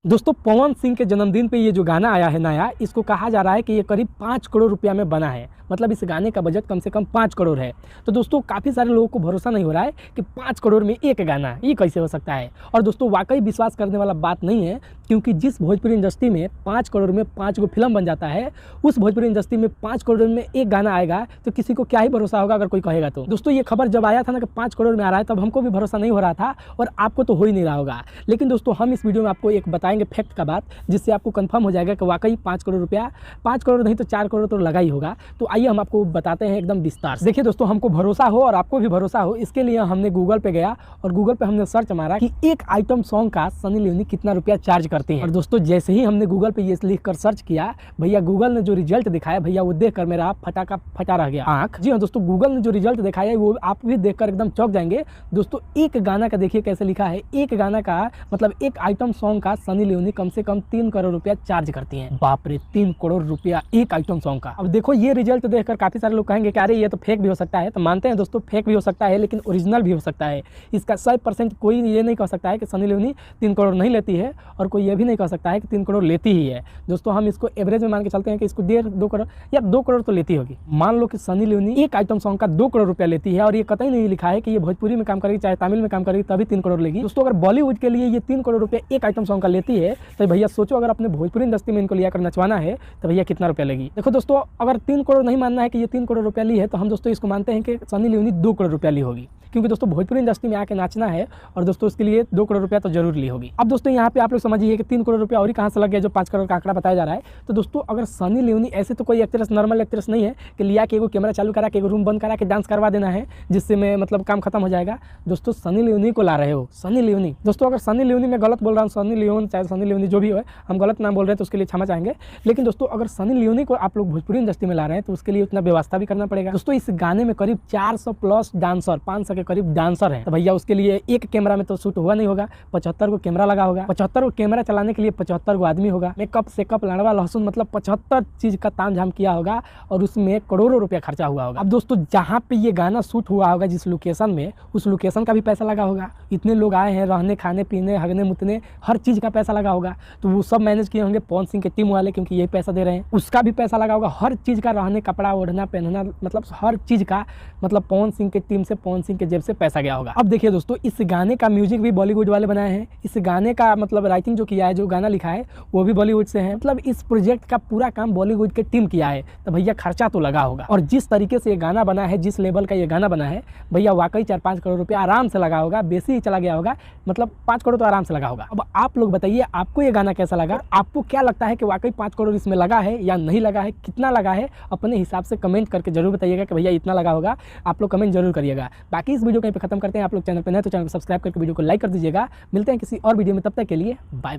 दोस्तों पवन सिंह के जन्मदिन पे ये जो गाना आया है नया, इसको कहा जा रहा है कि ये करीब 5 करोड़ रुपया में बना है। मतलब इस गाने का बजट कम से कम 5 करोड़ है। तो दोस्तों काफ़ी सारे लोगों को भरोसा नहीं हो रहा है कि 5 करोड़ में एक गाना ये कैसे हो सकता है। और दोस्तों वाकई विश्वास करने वाला बात नहीं है, क्योंकि जिस भोजपुरी इंडस्ट्री में 5 करोड़ में 5 गो फिल्म बन जाता है, उस भोजपुरी इंडस्ट्री में 5 करोड़ में एक गाना आएगा तो किसी को क्या ही भरोसा होगा अगर कोई कहेगा तो। दोस्तों ये खबर जब आया था ना कि 5 करोड़ में आ रहा है, तब हमको भी भरोसा नहीं हो रहा था और आपको तो हो ही नहीं रहा होगा। लेकिन दोस्तों हम इस वीडियो में आपको एक बताएंगे फैक्ट का बात, जिससे आपको कंफर्म हो जाएगा कि वाकई 5 करोड़ रुपया, 5 करोड़ नहीं तो 4 करोड़ तो लगा ही होगा। तो आइए हम आपको बताते हैं एकदम विस्तार से। देखिए दोस्तों, हमको भरोसा हो और आपको भी भरोसा हो, इसके लिए हमने गूगल पे गया और गूगल पे हमने सर्च मारा कि एक आइटम सॉन्ग का सनी लियोनी कितना रुपया चार्ज करते हैं। और दोस्तों जैसे ही हमने गूगल पे ये लिख कर सर्च किया, भैया गूगल ने जो रिजल्ट दिखाया, भैया वो देखकर मेरा फटा रह गया आंख। जी हाँ दोस्तों, गूगल ने जो रिजल्ट दिखाया वो आप भी देखकर एकदम चौंक जाएंगे। दोस्तों एक गाना का देखिए कैसे लिखा है, एक गाना का मतलब एक आइटम सॉन्ग का सनी लियोनी कम से कम 3 करोड़ रुपया चार्ज करती हैं। बाप रे, 3 करोड़ रुपया एक आइटम सॉन्ग का। अब देखो ये रिजल्ट देखकर काफी सारे लोग कहेंगे कि अरे ये तो फेक भी हो सकता है। तो मानते हैं दोस्तों फेक भी हो सकता है, लेकिन ओरिजिनल भी हो सकता है। इसका 100% कोई ये नहीं कह सकता है कि सनी लियोनी 3 करोड़ नहीं लेती है, और कोई ये भी नहीं कह सकता है कि 3 करोड़ लेती ही है। दोस्तों हम इसको एवरेज में मान के चलते हैं कि इसको 1.5-2 करोड़ या 2 करोड़ तो लेती होगी। मान लो कि सनी लियोनी एक आइटम सॉन्ग का 2 करोड़ रुपया लेती है, और ये कतई नहीं लिखा है कि ये भोजपुरी में काम करेगी चाहे तमिल में काम करेगी तभी 3 करोड़ लेगी। दोस्तों अगर बॉलीवुड के लिए ये 3 करोड़ रुपया एक आइटम सॉन्ग का लेती है, तो भैया सोचो अगर अपने भोजपुरी इंडस्ट्री में इनको लिया कर नचवाना है तो भैया कितना रुपया लेगी। देखो दोस्तों, अगर 3 करोड़ नहीं मानना है कि ये 3 करोड़ रुपया ली है, तो हम दोस्तों इसको मानते हैं कि सनी लियोनी 2 करोड़ रुपया ली होगी, क्योंकि दोस्तों भोजपुरी इंडस्ट्री में आके नाचना है और दोस्तों उसके लिए 2 करोड़ रुपया तो जरूर ली होगी। अब दोस्तों यहाँ पे आप लोग समझिए कि 3 करोड़ रुपया और ही कहाँ से लग गया जो 5 करोड़ का आंकड़ा बताया जा रहा है। तो दोस्तों अगर सनी लियोनी ऐसे तो कोई एक्ट्रेस, नॉर्मल एक्ट्रेस नहीं है कि लिया के एगो कैमरा चालू करा के एगो रूम बंद करा के डांस करवा देना है जिससे मैं मतलब काम खत्म हो जाएगा। दोस्तों सनी लियोनी को ला रहे हो, सनी लियोनी। दोस्तों अगर सनी लियोनी मैं गलत बोल रहा हूँ, सनी लियोन चाहे सनी लियोनी जो भी हो, हम गलत नाम बोल रहे हैं तो उसके लिए क्षमा चाहेंगे। लेकिन दोस्तों अगर सनी लियोनी को आप लोग भोजपुरी इंडस्ट्री में ला रहे हैं तो उसके लिए उतना व्यवस्था भी करना पड़ेगा। दोस्तों इस गाने में करीब 400 प्लस डांसर, 500 के करीब डांसर हैं। तो भैया उसके लिए एक कैमरा में तो शूट हुआ नहीं होगा, 75 को कैमरा लगा होगा। 75 को कैमरा चलाने के लिए 75 को आदमी होगा। मेकअप सेकअप लाड़वा लहसुन मतलब 75 चीज का तामझाम किया होगा और उसमें करोड़ों रुपया खर्चा हुआ होगा। अब दोस्तों जहाँ पे ये गाना शूट हुआ होगा, जिस लोकेशन में, उस लोकेशन का भी पैसा लगा होगा। इतने लोग आए हैं, रहने खाने पीने हगने मुतने हर चीज का पैसा लगा होगा। तो वो सब मैनेज किए होंगे पवन सिंह के टीम वाले, क्योंकि यही पैसा दे रहे हैं। उसका भी पैसा लगा होगा, हर चीज का, रहने कपड़ा ओढ़ना पहनना, मतलब हर चीज का, मतलब पवन सिंह के टीम से, पवन सिंह के जेब से पैसा गया होगा। अब देखिए दोस्तों, इस गाने का म्यूजिक भी बॉलीवुड वाले बनाए हैं। इस गाने का मतलब राइटिंग जो किया है, जो गाना लिखा है वो भी बॉलीवुड से है। मतलब इस प्रोजेक्ट का पूरा काम बॉलीवुड के टीम किया है। तो भैया खर्चा तो लगा होगा, और जिस तरीके से ये गाना बना है, जिस लेवल का ये गाना बना है, भैया वाकई 4-5 करोड़ रुपया आराम से लगा होगा। बेसी ही चला गया होगा, मतलब 5 करोड़ तो आराम से लगा होगा। अब आप लोग बताइए आपको ये गाना कैसा लगा, आपको क्या लगता है कि वाकई 5 करोड़ इसमें लगा है या नहीं लगा है, कितना लगा है, अपने हिसाब से कमेंट करके जरूर बताइएगा कि भैया इतना लगा होगा। आप लोग कमेंट जरूर करिएगा। बाकी इस वीडियो को यहीं पे खत्म करते हैं। आप लोग चैनल पर नए तो चैनल को सब्सक्राइब करके वीडियो को लाइक कर दीजिएगा। मिलते हैं किसी और वीडियो में, तब तक के लिए बाय।